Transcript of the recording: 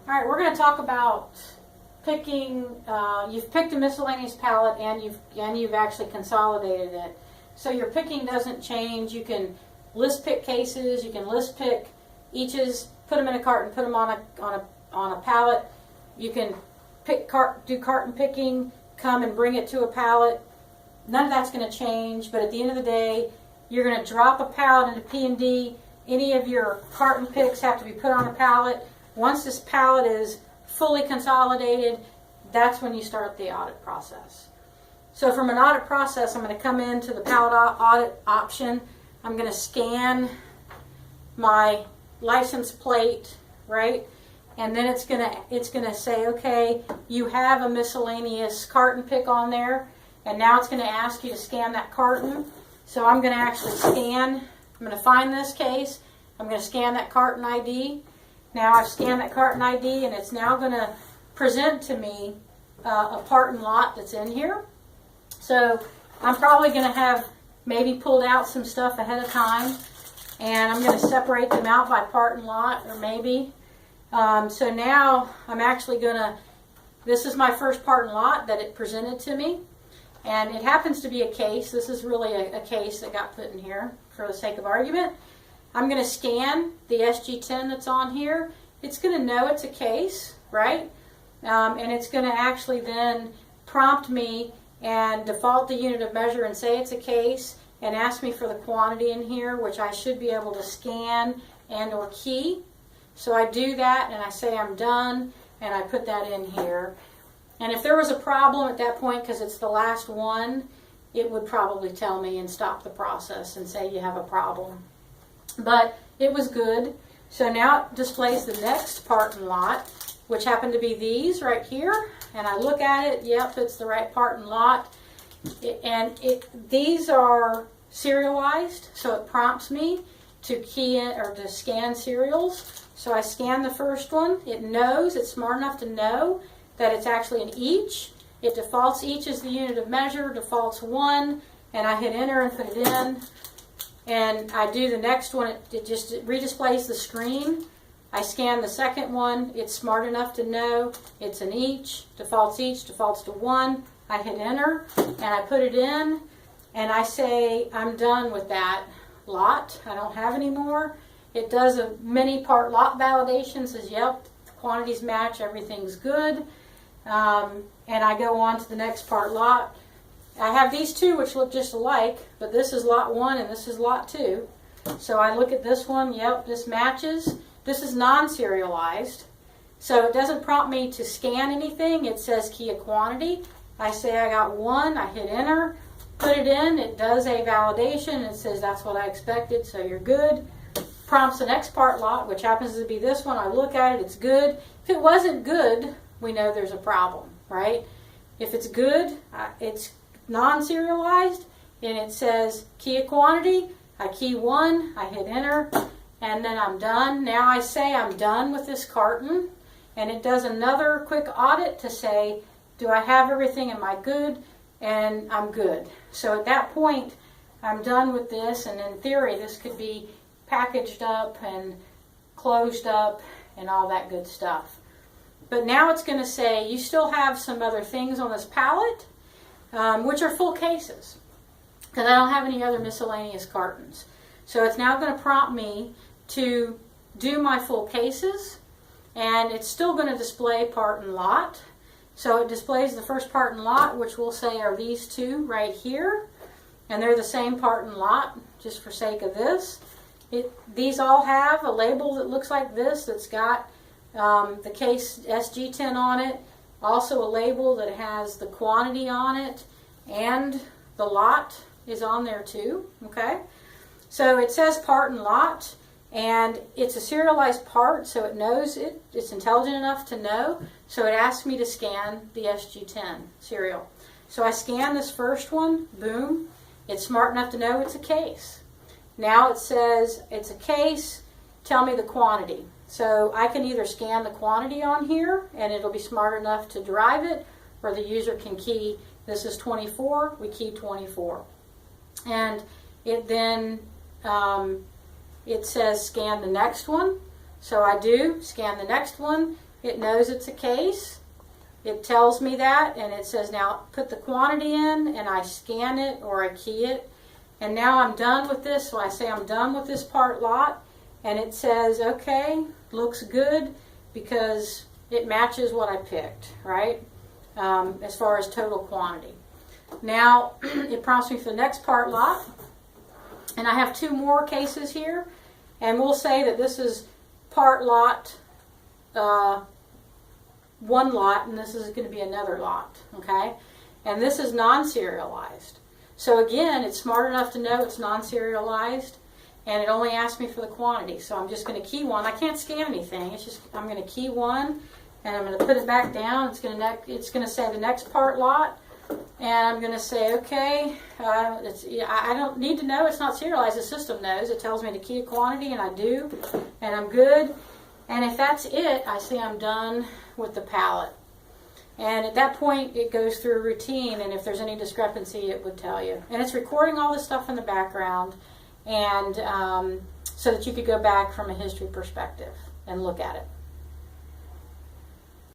All right, we're going to talk about picking. You've picked a miscellaneous palette and you've actually consolidated it. So your picking doesn't change. You can list pick cases. You can list pick eaches. Put them in a carton. Put them on a pallet. You can do carton picking. Come and bring it to a pallet. None of that's going to change. But at the end of the day, you're going to drop a pallet into P&D. Any of your carton picks have to be put on a pallet. Once this pallet is fully consolidated, that's when you start the audit process. So from an audit process, I'm going to come into the pallet audit option. I'm going to scan my license plate, right? And then it's going to say, okay, you have a miscellaneous carton pick on there, and now it's going to ask you to scan that carton. So I'm going to actually scan. I'm going to find this case. I'm going to scan that carton ID. Now I've scanned that carton ID, and it's now going to present to me a part and lot that's in here. So I'm probably going to have maybe pulled out some stuff ahead of time, and I'm going to separate them out by part and lot, or maybe. So now I'm actually going to, this is my first part and lot that it presented to me, and it happens to be a case. This is really a case that got put in here for the sake of argument. I'm going to scan the SG10 that's on here. It's going to know it's a case, right? And it's going to actually then prompt me and default the unit of measure and say it's a case and ask me for the quantity in here, which I should be able to scan and or key. So I do that and I say I'm done and I put that in here. And if there was a problem at that point, because it's the last one, it would probably tell me and stop the process and say you have a problem. But it was good. So now it displays the next part and lot, which happen to be these right here. And I look at it, yep, it's the right part and lot. These are serialized, so it prompts me to key in or to scan serials. So I scan the first one. It knows, it's smart enough to know that it's actually an each. It defaults each as the unit of measure, defaults 1, and I hit enter and put it in. And I do the next one, it just redisplays the screen. I scan the second one, it's smart enough to know it's an each defaults to 1. I hit enter and I put it in and I say I'm done with that lot. I don't have any more. It does a mini part lot validation, says yep, the quantities match, everything's good. And I go on to the next part lot. I have these two which look just alike, but this is lot 1 and this is lot 2. So I look at this one, yep, this matches. This is non-serialized, so it doesn't prompt me to scan anything. It says key a quantity. I say I got 1, I hit enter, put it in, it does a validation, it says that's what I expected, so you're good. Prompts the next part lot, which happens to be this one. I look at it, it's good. If it wasn't good, we know there's a problem, right? If it's good, it's non-serialized, and it says key a quantity. I key 1, I hit enter, and then I'm done. Now I say I'm done with this carton, and it does another quick audit to say, do I have everything? Am I good? And I'm good. So at that point, I'm done with this, and in theory, this could be packaged up and closed up and all that good stuff. But now it's going to say, you still have some other things on this pallet, which are full cases, because I don't have any other miscellaneous cartons. So it's now going to prompt me to do my full cases, and it's still going to display part and lot. So it displays the first part and lot, which we'll say are these two right here, and they're the same part and lot, just for sake of this. These all have a label that looks like this, that's got the case SG10 on it, also a label that has the quantity on it, and the lot is on there too, okay? So it says part and lot, and it's a serialized part, so it knows it. It's intelligent enough to know, so it asks me to scan the SG10 serial. So I scan this first one, boom. It's smart enough to know it's a case. Now it says it's a case, tell me the quantity. So I can either scan the quantity on here, and it'll be smart enough to derive it, or the user can key, this is 24, we key 24. And it then, it says scan the next one. So I do, scan the next one. It knows it's a case. It tells me that, and it says now put the quantity in, and I scan it or I key it. And now I'm done with this, so I say I'm done with this part lot, and it says, okay, looks good because it matches what I picked, right? As far as total quantity. Now, it prompts me for the next part lot, and I have 2 more cases here, and we'll say that this is part lot 1 lot, and this is going to be another lot, okay? And this is non-serialized. So again, it's smart enough to know it's non-serialized, and it only asks me for the quantity. So I'm just going to key 1. I can't scan anything. It's just I'm going to key 1, and I'm going to put it back down. It's going to say the next part lot, and I'm going to say okay. I don't need to know it's not serialized. The system knows. It tells me to key a quantity, and I do, and I'm good. And if that's it, I say I'm done with the palette. And at that point, it goes through a routine, and if there's any discrepancy, it would tell you. And it's recording all this stuff in the background, and so that you could go back from a history perspective and look at it.